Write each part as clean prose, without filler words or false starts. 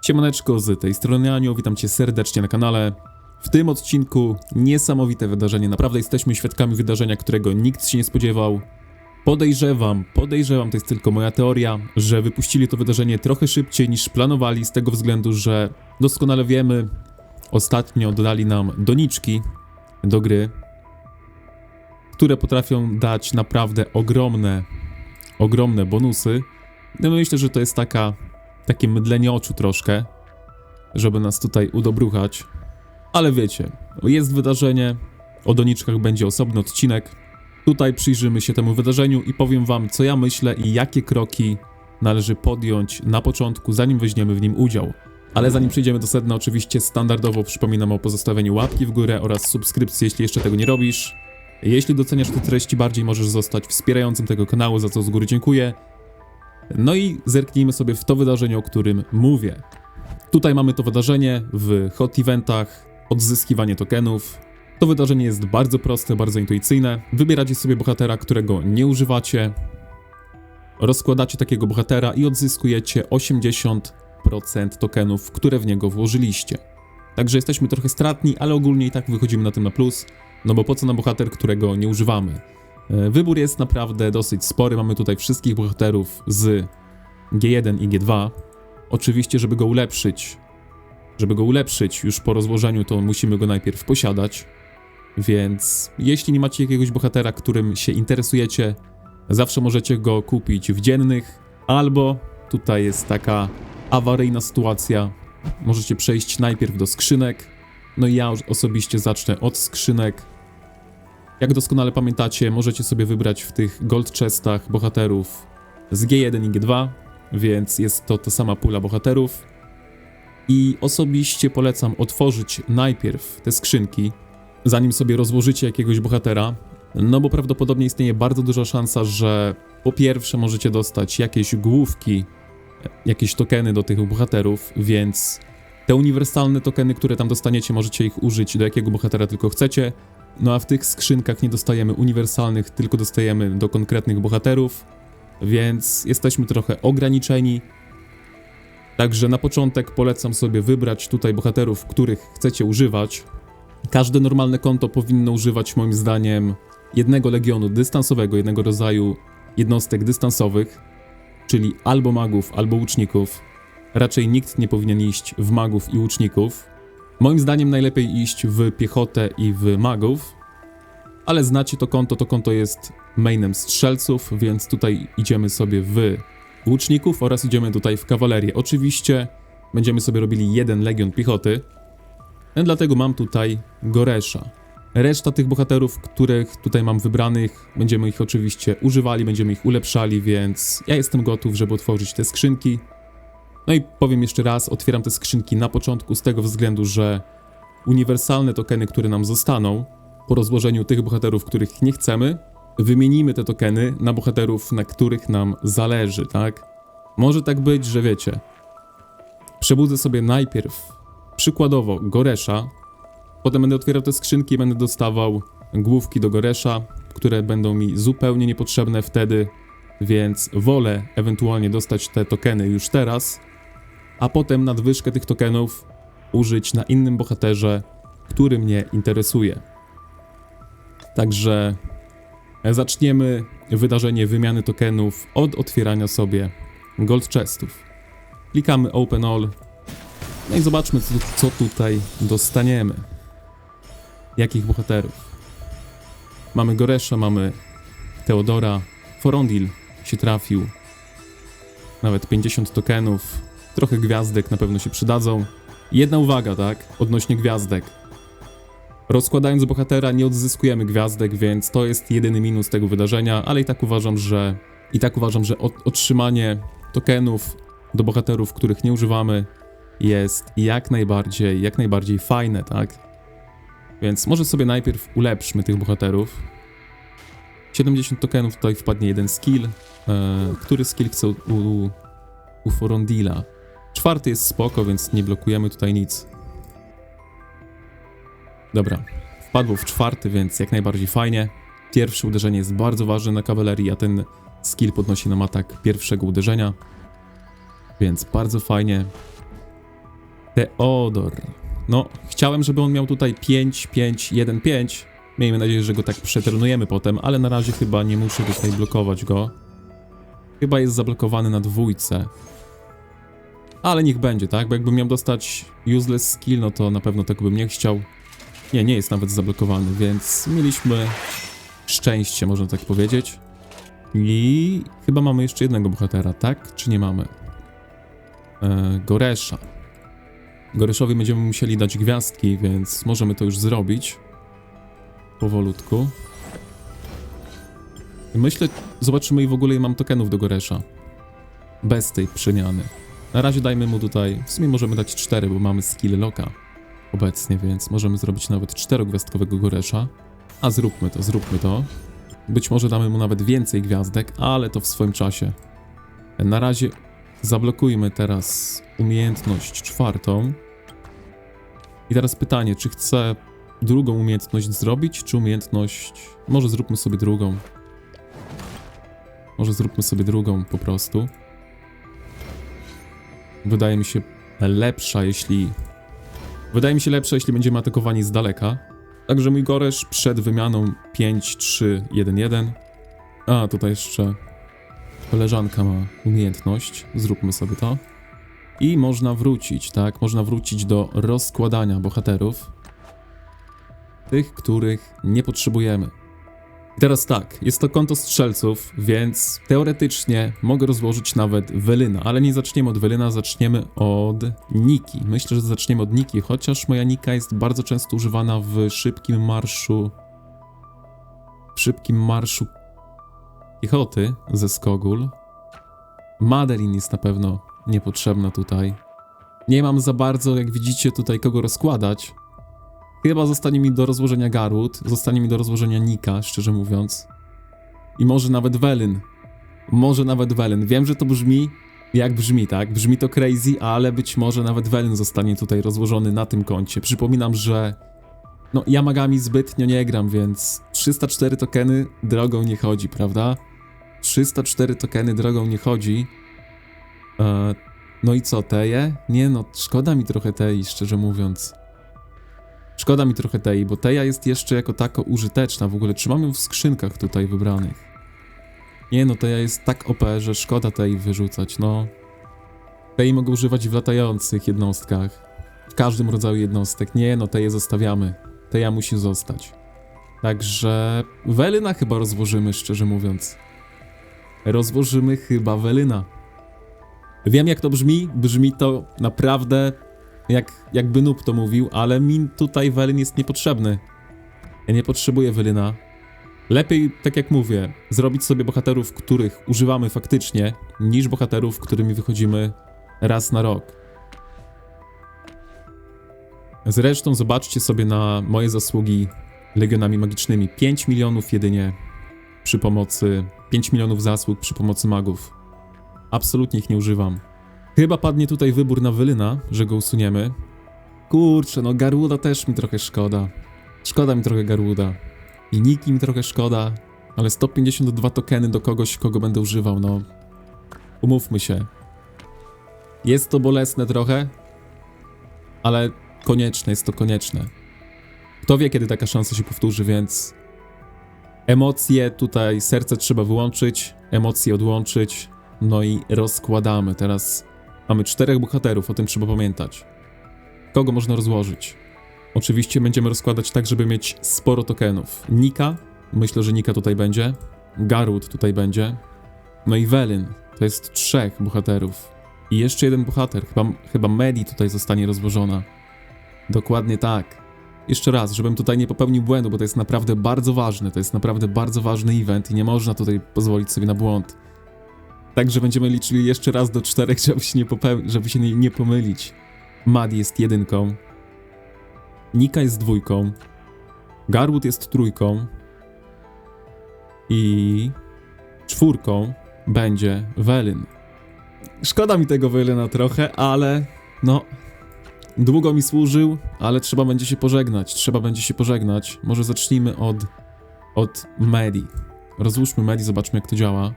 Siemaneczko, z tej strony Anio, witam cię serdecznie na kanale. W tym odcinku niesamowite wydarzenie, naprawdę jesteśmy świadkami wydarzenia, którego nikt się nie spodziewał. Podejrzewam, to jest tylko moja teoria, że wypuścili to wydarzenie trochę szybciej niż planowali, z tego względu, że doskonale wiemy, ostatnio dodali nam doniczki do gry, które potrafią dać naprawdę ogromne bonusy. No myślę, że to jest takie mydlenie oczu troszkę, żeby nas tutaj udobruchać. Ale wiecie, jest wydarzenie, o doniczkach będzie osobny odcinek. Tutaj przyjrzymy się temu wydarzeniu i powiem wam, co ja myślę i jakie kroki należy podjąć na początku, zanim weźmiemy w nim udział. Ale zanim przejdziemy do sedna, oczywiście standardowo przypominam o pozostawieniu łapki w górę oraz subskrypcji, jeśli jeszcze tego nie robisz. Jeśli doceniasz te treści bardziej, możesz zostać wspierającym tego kanału, za co z góry dziękuję. No i zerknijmy sobie w to wydarzenie, o którym mówię. Tutaj mamy to wydarzenie w hot eventach, odzyskiwanie tokenów. To wydarzenie jest bardzo proste, bardzo intuicyjne. Wybieracie sobie bohatera, którego nie używacie. Rozkładacie takiego bohatera i odzyskujecie 80% tokenów, które w niego włożyliście. Także jesteśmy trochę stratni, ale ogólnie i tak wychodzimy na tym na plus. No bo po co nam bohater, którego nie używamy? Wybór jest naprawdę dosyć spory. Mamy tutaj wszystkich bohaterów z G1 i G2. Oczywiście, żeby go ulepszyć już po rozłożeniu, to musimy go najpierw posiadać. Więc jeśli nie macie jakiegoś bohatera, którym się interesujecie, zawsze możecie go kupić w dziennych, albo tutaj jest taka awaryjna sytuacja, możecie przejść najpierw do skrzynek. No i ja osobiście zacznę od skrzynek. Jak doskonale pamiętacie, możecie sobie wybrać w tych gold chestach bohaterów z G1 i G2, więc jest to ta sama pula bohaterów. I osobiście polecam otworzyć najpierw te skrzynki, zanim sobie rozłożycie jakiegoś bohatera, no bo prawdopodobnie istnieje bardzo duża szansa, że po pierwsze możecie dostać jakieś główki, jakieś tokeny do tych bohaterów, więc te uniwersalne tokeny, które tam dostaniecie, możecie ich użyć do jakiego bohatera tylko chcecie. No a w tych skrzynkach nie dostajemy uniwersalnych, tylko dostajemy do konkretnych bohaterów, więc jesteśmy trochę ograniczeni. Także na początek polecam sobie wybrać tutaj bohaterów, których chcecie używać. Każde normalne konto powinno używać moim zdaniem jednego legionu dystansowego, jednego rodzaju jednostek dystansowych, czyli albo magów, albo łuczników. Raczej nikt nie powinien iść w magów i łuczników. Moim zdaniem najlepiej iść w piechotę i w magów, ale znacie to konto jest mainem strzelców, więc tutaj idziemy sobie w łuczników oraz idziemy tutaj w kawalerię. Oczywiście będziemy sobie robili jeden legion piechoty, dlatego mam tutaj Goresza. Reszta tych bohaterów, których tutaj mam wybranych, będziemy ich oczywiście używali, będziemy ich ulepszali, więc ja jestem gotów, żeby otworzyć te skrzynki. No i powiem jeszcze raz, otwieram te skrzynki na początku z tego względu, że uniwersalne tokeny, które nam zostaną po rozłożeniu tych bohaterów, których nie chcemy, wymienimy te tokeny na bohaterów, na których nam zależy, tak? Może tak być, że wiecie, przebudzę sobie najpierw przykładowo Goresza, potem będę otwierał te skrzynki i będę dostawał główki do Goresza, które będą mi zupełnie niepotrzebne wtedy, więc wolę ewentualnie dostać te tokeny już teraz, a potem nadwyżkę tych tokenów użyć na innym bohaterze, który mnie interesuje. Także zaczniemy wydarzenie wymiany tokenów od otwierania sobie gold chestów. Klikamy Open All, no i zobaczmy, co tutaj dostaniemy. Jakich bohaterów. Mamy Goresza, mamy Theodora, Forondil się trafił. Nawet 50 tokenów, trochę gwiazdek na pewno się przydadzą. Jedna uwaga, tak, odnośnie gwiazdek. Rozkładając bohatera nie odzyskujemy gwiazdek, więc to jest jedyny minus tego wydarzenia, ale i tak uważam, że otrzymanie tokenów do bohaterów, których nie używamy, jest jak najbardziej fajne, tak? Więc może sobie najpierw ulepszmy tych bohaterów. 70 tokenów, tutaj wpadnie jeden skill. Który skill chcę u Forondila? 4 jest spoko, więc nie blokujemy tutaj nic. Dobra, wpadło w 4, więc jak najbardziej fajnie. Pierwsze uderzenie jest bardzo ważne na kawalerii, a ten skill podnosi nam atak pierwszego uderzenia. Więc bardzo fajnie. Teodor. No, chciałem, żeby on miał tutaj 5, 5, 1, 5. Miejmy nadzieję, że go tak przetrenujemy potem, ale na razie chyba nie muszę tutaj blokować go. Chyba jest zablokowany na 2. Ale niech będzie, tak? Bo jakbym miał dostać useless skill, no to na pewno tego bym nie chciał. Nie jest nawet zablokowany, więc mieliśmy szczęście, można tak powiedzieć. I chyba mamy jeszcze jednego bohatera, tak? Czy nie mamy? Goresza. Goreszowi będziemy musieli dać gwiazdki, więc możemy to już zrobić. Powolutku. I myślę, zobaczymy i w ogóle mam tokenów do Goresza. Bez tej przemiany. Na razie dajmy mu tutaj, w sumie możemy dać 4, bo mamy skill locka obecnie, więc możemy zrobić nawet 4-gwiazdkowego Goresza. A zróbmy to. Być może damy mu nawet więcej gwiazdek, ale to w swoim czasie. Na razie zablokujmy teraz umiejętność 4. I teraz pytanie, czy chcę drugą umiejętność zrobić, czy umiejętność... Może zróbmy sobie drugą. Po prostu. Wydaje mi się lepsza, jeśli będziemy atakowani z daleka. Także mój Goresz przed wymianą 5, 3, 1, 1. A, tutaj jeszcze koleżanka ma umiejętność. Zróbmy sobie to. I można wrócić, tak? Można wrócić do rozkładania bohaterów. Tych, których nie potrzebujemy. I teraz tak, jest to konto strzelców, więc teoretycznie mogę rozłożyć nawet Welyna, ale nie zaczniemy od Welyna, zaczniemy od Niki. Myślę, że zaczniemy od Niki, chociaż moja Nika jest bardzo często używana w szybkim marszu piechoty ze Skogul. Madeline jest na pewno niepotrzebna tutaj. Nie mam za bardzo, jak widzicie, tutaj kogo rozkładać. Chyba zostanie mi do rozłożenia Garwood, zostanie mi do rozłożenia Nika, szczerze mówiąc. I może nawet Welyn. Wiem, że to brzmi jak brzmi, tak? Brzmi to crazy, ale być może nawet Welyn zostanie tutaj rozłożony na tym koncie. Przypominam, że no Yamagami zbytnio nie gram, więc 304 tokeny drogą nie chodzi, prawda? 304 tokeny drogą nie chodzi. No i co, Teje? Nie no, szkoda mi trochę Tei, szczerze mówiąc. Szkoda mi trochę Tei, bo Teja jest jeszcze jako tako użyteczna. W ogóle trzymam ją w skrzynkach tutaj wybranych. Nie no, Teja jest tak OP, że szkoda Tei wyrzucać, no. Tei mogę używać w latających jednostkach. W każdym rodzaju jednostek. Nie no, Teję zostawiamy. Teja musi zostać. Także Welyna chyba rozłożymy, szczerze mówiąc. Rozłożymy chyba Welyna. Wiem jak to brzmi. Brzmi to naprawdę... Jakby noob to mówił, ale mi tutaj Welyn jest niepotrzebny. Ja nie potrzebuję Welyna. Lepiej, tak jak mówię, zrobić sobie bohaterów, których używamy faktycznie, niż bohaterów, którymi wychodzimy raz na rok. Zresztą zobaczcie sobie na moje zasługi legionami magicznymi. 5 milionów jedynie przy pomocy... 5 milionów zasług przy pomocy magów. Absolutnie ich nie używam. Chyba padnie tutaj wybór na Welyna, że go usuniemy. Kurczę, no Garwooda też mi trochę szkoda. Szkoda mi trochę Garwooda. I Niki mi trochę szkoda. Ale 152 tokeny do kogoś, kogo będę używał, no. Umówmy się. Jest to bolesne trochę, ale konieczne, jest to konieczne. Kto wie, kiedy taka szansa się powtórzy, więc... Emocje tutaj, serce trzeba wyłączyć, emocje odłączyć. No i rozkładamy. Teraz mamy 4 bohaterów, o tym trzeba pamiętać. Kogo można rozłożyć? Oczywiście będziemy rozkładać tak, żeby mieć sporo tokenów. Nika, myślę, że Nika tutaj będzie. Garwood tutaj będzie. No i Welyn, to jest 3 bohaterów. I jeszcze jeden bohater, chyba Medi tutaj zostanie rozłożona. Dokładnie tak. Jeszcze raz, żebym tutaj nie popełnił błędu, bo to jest naprawdę bardzo ważne. To jest naprawdę bardzo ważny event i nie można tutaj pozwolić sobie na błąd. Także będziemy liczyli jeszcze raz do 4, żeby się nie pomylić. Madi jest 1. Nika jest 2. Garwood jest 3. I 4 będzie Welyn. Szkoda mi tego Welyna trochę, ale no... Długo mi służył, ale trzeba będzie się pożegnać. Może zacznijmy od Medi. Rozłóżmy Medi, zobaczmy jak to działa.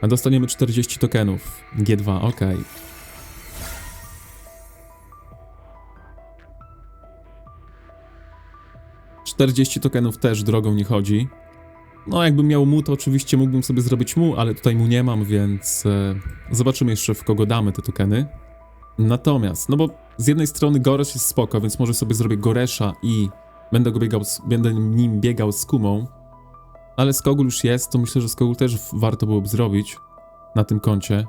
A dostaniemy 40 tokenów. G2, ok. 40 tokenów też drogą nie chodzi. No, jakbym miał mu, to oczywiście mógłbym sobie zrobić mu, ale tutaj mu nie mam, więc zobaczymy jeszcze, w kogo damy te tokeny. Natomiast, no bo z jednej strony Goresz jest spoko, więc może sobie zrobię Goresza i będę nim biegał z Kumą. Ale Skogul już jest, to myślę, że Skogul też warto byłoby zrobić na tym koncie.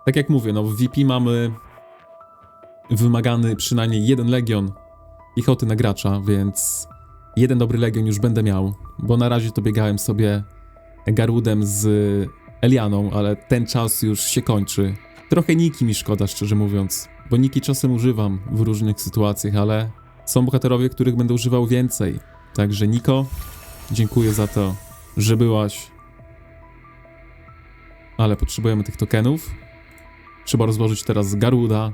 Tak jak mówię, no w VP mamy wymagany przynajmniej jeden legion piechoty na gracza, więc jeden dobry legion już będę miał, bo na razie to biegałem sobie Garudem z Elianą, ale ten czas już się kończy. Trochę Niki mi szkoda, szczerze mówiąc, bo Niki czasem używam w różnych sytuacjach, ale są bohaterowie, których będę używał więcej. Także Niko, dziękuję za to, że byłaś. Ale potrzebujemy tych tokenów. Trzeba rozłożyć teraz Garuda.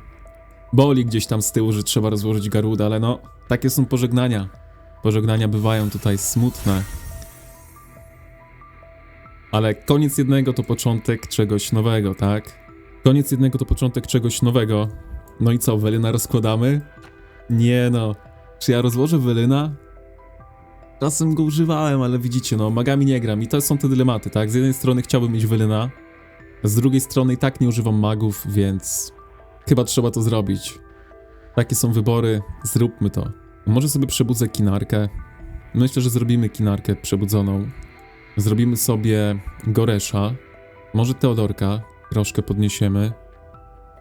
Boli gdzieś tam z tyłu, że trzeba rozłożyć Garuda, ale no, takie są pożegnania. Pożegnania bywają tutaj smutne. Ale koniec jednego to początek czegoś nowego, tak? Koniec jednego to początek czegoś nowego. No i co, Welyna rozkładamy? Nie no. Czy ja rozłożę Welyna? Czasem go używałem, ale widzicie, no, magami nie gram i to są te dylematy, tak? Z jednej strony chciałbym mieć Welyna, z drugiej strony i tak nie używam magów, więc chyba trzeba to zrobić. Takie są wybory, zróbmy to. Może sobie przebudzę Kinarkę. Myślę, że zrobimy Kinarkę przebudzoną. Zrobimy sobie Goresza. Może Teodorka troszkę podniesiemy.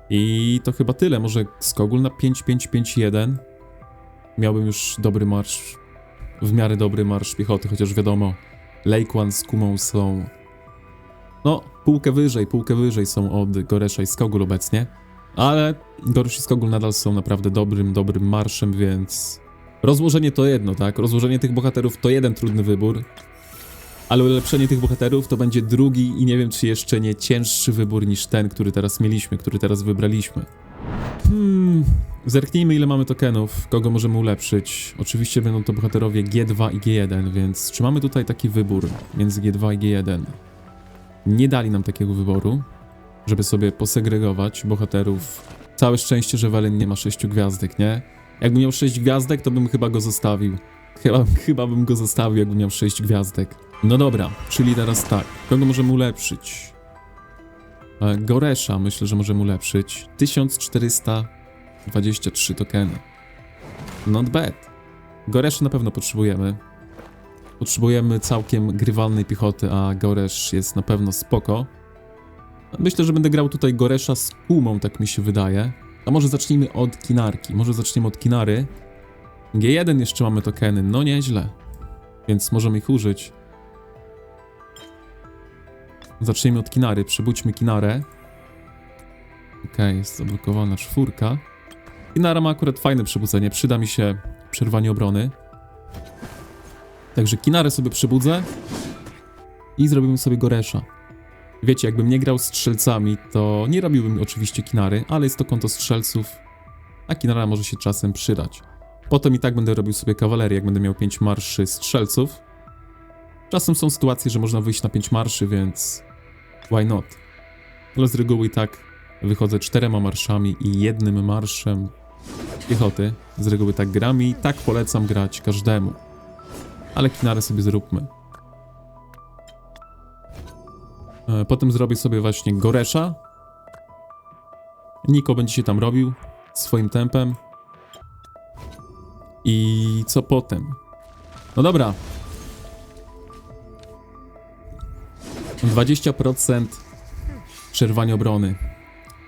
I to chyba tyle. Może Skogul na 5-5-5-1. Miałbym już dobry marsz. W miarę dobry marsz piechoty, chociaż wiadomo, Lake One z Kumą są... No, półkę wyżej są od Goresza i Skogul obecnie. Ale Goresz i Skogul nadal są naprawdę dobrym marszem, więc... Rozłożenie to jedno, tak? Rozłożenie tych bohaterów to jeden trudny wybór. Ale ulepszenie tych bohaterów to będzie drugi i nie wiem, czy jeszcze nie cięższy wybór niż ten, który teraz mieliśmy, który teraz wybraliśmy. Zerknijmy, ile mamy tokenów, kogo możemy ulepszyć. Oczywiście będą to bohaterowie G2 i G1, więc czy mamy tutaj taki wybór między G2 i G1? Nie dali nam takiego wyboru, żeby sobie posegregować bohaterów. Całe szczęście, że Welyn nie ma 6 gwiazdek, nie? Jakbym miał 6 gwiazdek, to bym chyba go zostawił. Chyba bym go zostawił, jakbym miał 6 gwiazdek. No dobra, czyli teraz tak. Kogo możemy ulepszyć? Goresza myślę, że możemy ulepszyć. 1423 tokeny. Not bad. Goresza na pewno potrzebujemy. Potrzebujemy całkiem grywalnej piechoty, a Goresz jest na pewno spoko. Myślę, że będę grał tutaj Goresza z Kumą, tak mi się wydaje. A może zacznijmy od Kinarki. Może zaczniemy od Kinary. G1 jeszcze mamy tokeny, no nieźle. Więc możemy ich użyć. Zacznijmy od Kinary, przebudźmy Kinarę. Okej, jest zablokowana 4. Kinara ma akurat fajne przebudzenie, przyda mi się przerwanie obrony. Także Kinarę sobie przebudzę i zrobimy sobie Goresza. Wiecie, jakbym nie grał strzelcami, to nie robiłbym oczywiście Kinary, ale jest to konto strzelców, a Kinara może się czasem przydać. Potem i tak będę robił sobie kawalerię, jak będę miał 5 marszy strzelców. Czasem są sytuacje, że można wyjść na 5 marszy, więc why not? Ale z reguły i tak wychodzę 4 marszami i 1 marszem piechoty. Z reguły tak gram i tak polecam grać każdemu. Ale Kinarę sobie zróbmy. Potem zrobię sobie właśnie Goresza. Niko będzie się tam robił swoim tempem. I co potem? No dobra. 20% przerwania obrony.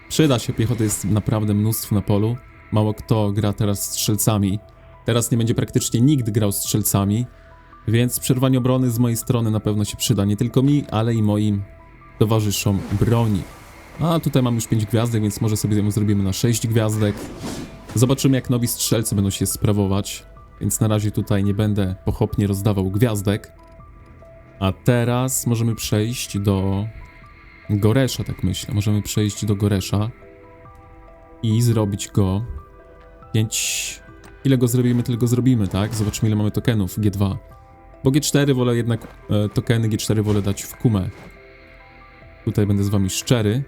Przyda się, piechoty jest naprawdę mnóstwo na polu. Mało kto gra teraz strzelcami. Teraz nie będzie praktycznie nikt grał strzelcami. Więc przerwanie obrony z mojej strony na pewno się przyda. Nie tylko mi, ale i moim towarzyszom broni. A tutaj mam już 5 gwiazdek, więc może sobie ją zrobimy na 6 gwiazdek. Zobaczymy, jak nowi strzelcy będą się sprawować. Więc na razie tutaj nie będę pochopnie rozdawał gwiazdek. A teraz możemy przejść do Goresza, tak myślę. Możemy przejść do Goresza i zrobić go 5... Ile go zrobimy, tyle go zrobimy, tak? Zobaczmy, ile mamy tokenów G2. Bo G4 wolę jednak, tokeny G4 wolę dać w Kumę. Tutaj będę z wami szczery.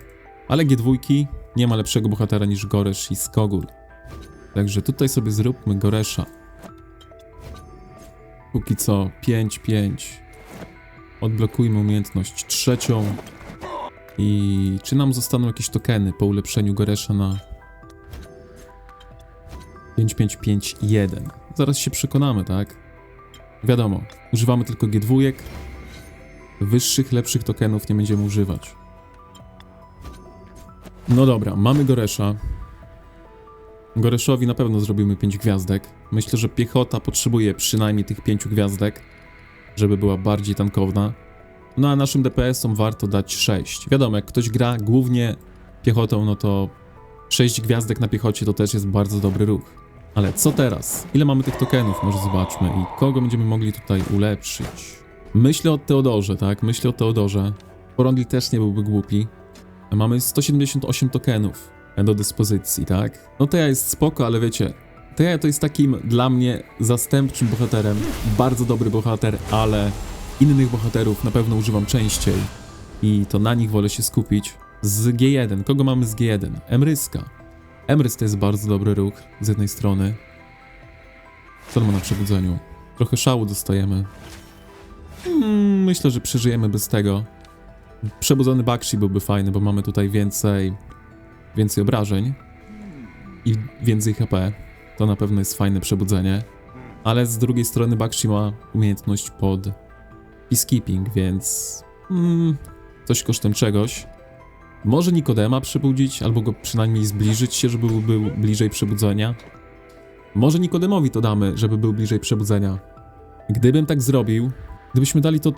Ale G2 nie ma lepszego bohatera niż Goresz i Skogul. Także tutaj sobie zróbmy Goresza. Póki co 5-5. Odblokujmy umiejętność trzecią. I czy nam zostaną jakieś tokeny po ulepszeniu Goresza na 5-5-5-1? Zaraz się przekonamy, tak? Wiadomo, używamy tylko G2. Wyższych, lepszych tokenów nie będziemy używać. No dobra, mamy Goresza. Goreszowi na pewno zrobimy 5 gwiazdek. Myślę, że piechota potrzebuje przynajmniej tych 5 gwiazdek, żeby była bardziej tankowna. No a naszym DPS-om warto dać 6. Wiadomo, jak ktoś gra głównie piechotą, no to 6 gwiazdek na piechocie to też jest bardzo dobry ruch. Ale co teraz? Ile mamy tych tokenów? Może zobaczmy. I kogo będziemy mogli tutaj ulepszyć? Myślę o Teodorze, tak? Myślę o Teodorze. Porondil też nie byłby głupi. Mamy 178 tokenów do dyspozycji, tak? No Teja jest spoko, ale wiecie, Teja to jest takim dla mnie zastępczym bohaterem. Bardzo dobry bohater, ale innych bohaterów na pewno używam częściej. I to na nich wolę się skupić. Z G1. Kogo mamy z G1? Emryska. Emrys to jest bardzo dobry ruch z jednej strony. Co on ma na przebudzeniu? Trochę szału dostajemy. Myślę, że przeżyjemy bez tego. Przebudzony Bakshi byłby fajny, bo mamy tutaj więcej obrażeń i więcej HP. To na pewno jest fajne przebudzenie. Ale z drugiej strony Bakshi ma umiejętność pod peacekeeping, więc coś kosztem czegoś. Może Nikodema przebudzić, albo go przynajmniej zbliżyć się, żeby był bliżej przebudzenia. Może Nikodemowi to damy, żeby był bliżej przebudzenia. Gdybym tak zrobił, gdybyśmy dali to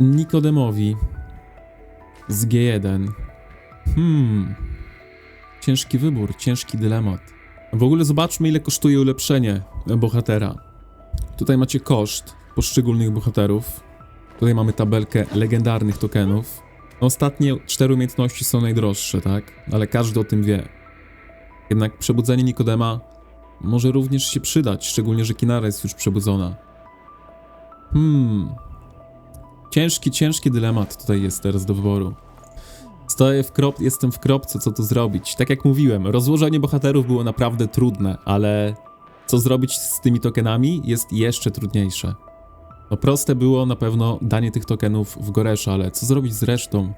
Nikodemowi z G1. Ciężki wybór, ciężki dylemat. W ogóle zobaczmy, ile kosztuje ulepszenie bohatera. Tutaj macie koszt poszczególnych bohaterów. Tutaj mamy tabelkę legendarnych tokenów. Ostatnie 4 umiejętności są najdroższe, tak? Ale każdy o tym wie. Jednak przebudzenie Nikodema może również się przydać, szczególnie, że Kinara jest już przebudzona. Ciężki dylemat tutaj jest teraz do wyboru. Jestem w kropce, co tu zrobić. Tak jak mówiłem, rozłożenie bohaterów było naprawdę trudne, ale co zrobić z tymi tokenami jest jeszcze trudniejsze. No proste było na pewno danie tych tokenów w Goresza, ale co zrobić z resztą?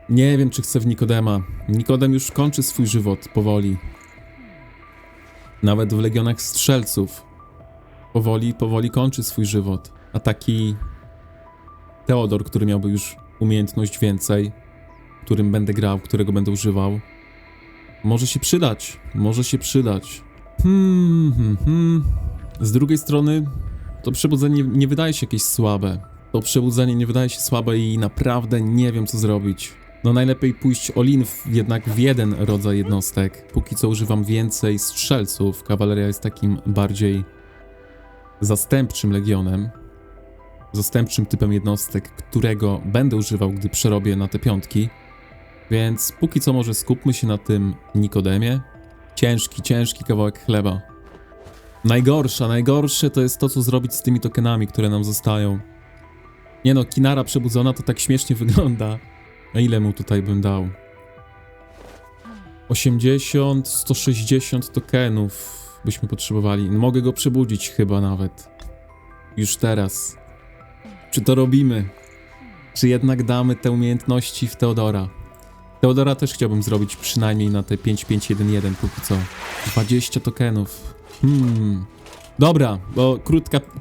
Nie wiem, czy chcę w Nikodema. Nikodem już kończy swój żywot powoli. Nawet w Legionach Strzelców powoli kończy swój żywot. A taki Teodor, który miałby już umiejętność więcej, którym będę grał, którego będę używał, może się przydać. Z drugiej strony to przebudzenie nie wydaje się jakieś słabe. I naprawdę nie wiem, co zrobić. No najlepiej pójść all-in jednak w jeden rodzaj jednostek. Póki co używam więcej strzelców. Kawaleria jest takim bardziej zastępczym legionem. Zastępczym typem jednostek, którego będę używał, gdy przerobię na te piątki. Więc póki co może skupmy się na tym Nikodemie. Ciężki kawałek chleba. Najgorsze to jest to, co zrobić z tymi tokenami, które nam zostają. Nie no, Kinara przebudzona to tak śmiesznie wygląda. A ile mu tutaj bym dał? 80, 160 tokenów byśmy potrzebowali. Mogę go przebudzić chyba nawet. Już teraz. Czy to robimy? Czy jednak damy te umiejętności w Teodora? Teodora też chciałbym zrobić przynajmniej na te 5-5-1-1 póki co. 20 tokenów. Dobra, bo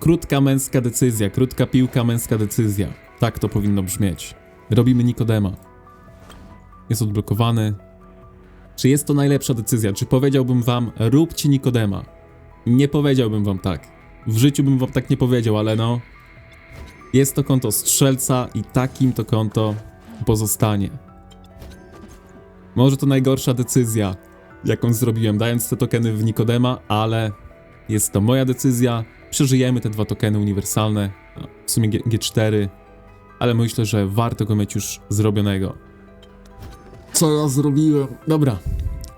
krótka męska decyzja, krótka piłka, męska decyzja. Tak to powinno brzmieć. Robimy Nikodema. Jest odblokowany. Czy jest to najlepsza decyzja? Czy powiedziałbym wam, róbcie Nikodema? Nie powiedziałbym wam tak. W życiu bym wam tak nie powiedział, ale no... Jest to konto strzelca i takim to konto pozostanie. Może to najgorsza decyzja, jaką zrobiłem, dając te tokeny w Nikodema, ale jest to moja decyzja. Przeżyjemy te 2 tokeny uniwersalne, w sumie G4, ale myślę, że warto go mieć już zrobionego. Co ja zrobiłem? Dobra,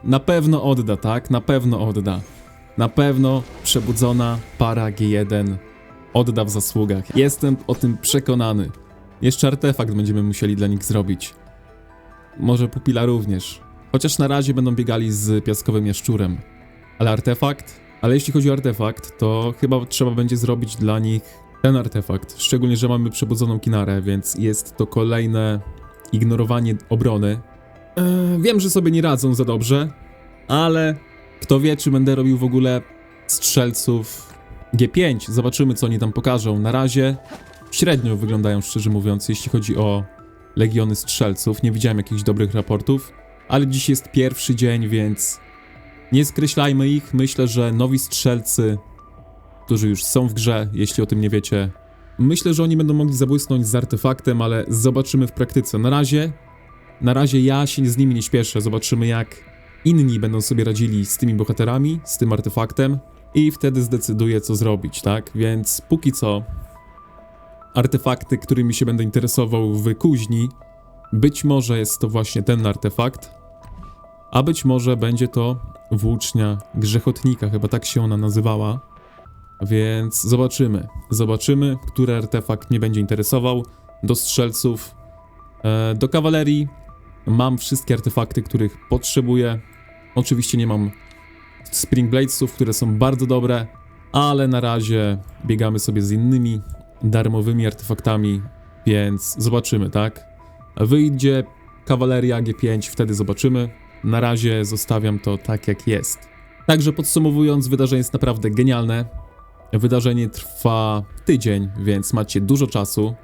na pewno odda, tak? Na pewno odda. Na pewno przebudzona para G1 odda w zasługach. Jestem o tym przekonany. Jeszcze artefakt będziemy musieli dla nich zrobić. Może pupila również. Chociaż na razie będą biegali z piaskowym jaszczurem. Ale jeśli chodzi o artefakt, to chyba trzeba będzie zrobić dla nich ten artefakt, szczególnie, że mamy przebudzoną Kinarę, więc jest to kolejne ignorowanie obrony. Wiem, że sobie nie radzą za dobrze, ale kto wie, czy będę robił w ogóle strzelców G5. Zobaczymy, co oni tam pokażą. Na razie średnio wyglądają, szczerze mówiąc, jeśli chodzi o legiony strzelców. Nie widziałem jakichś dobrych raportów, ale dziś jest pierwszy dzień, więc nie skreślajmy ich. Myślę, że nowi strzelcy, którzy już są w grze, jeśli o tym nie wiecie, myślę, że oni będą mogli zabłysnąć z artefaktem, ale zobaczymy w praktyce. Na razie ja się z nimi nie śpieszę. Zobaczymy, jak inni będą sobie radzili z tymi bohaterami, z tym artefaktem i wtedy zdecyduję, co zrobić, tak? Więc póki co artefakty, którymi się będę interesował w kuźni, być może jest to właśnie ten artefakt, a być może będzie to włócznia grzechotnika, chyba tak się ona nazywała. Więc zobaczymy, który artefakt mnie będzie interesował. Do strzelców, do kawalerii mam wszystkie artefakty, których potrzebuję. Oczywiście nie mam Spring Bladesów, które są bardzo dobre, ale na razie biegamy sobie z innymi darmowymi artefaktami, więc zobaczymy, tak? Wyjdzie kawaleria G5, wtedy zobaczymy. Na razie zostawiam to tak, jak jest. Także podsumowując, wydarzenie jest naprawdę genialne. Wydarzenie trwa tydzień, więc macie dużo czasu.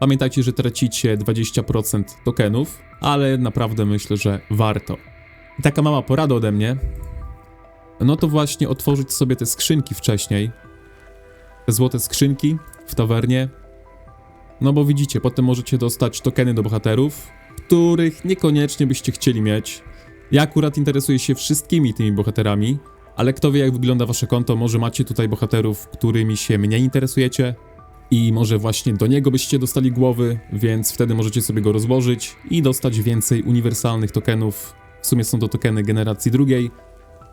Pamiętajcie, że tracicie 20% tokenów, ale naprawdę myślę, że warto. I taka mała porada ode mnie, no to właśnie otworzyć sobie te skrzynki wcześniej. Te złote skrzynki w tawernie. No bo widzicie, potem możecie dostać tokeny do bohaterów, których niekoniecznie byście chcieli mieć. Ja akurat interesuję się wszystkimi tymi bohaterami, ale kto wie, jak wygląda wasze konto, może macie tutaj bohaterów, którymi się mniej interesujecie i może właśnie do niego byście dostali głowy, więc wtedy możecie sobie go rozłożyć i dostać więcej uniwersalnych tokenów. W sumie są to tokeny generacji drugiej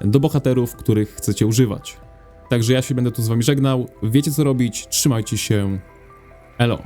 do bohaterów, których chcecie używać. Także ja się będę tu z wami żegnał, wiecie co robić, trzymajcie się, elo.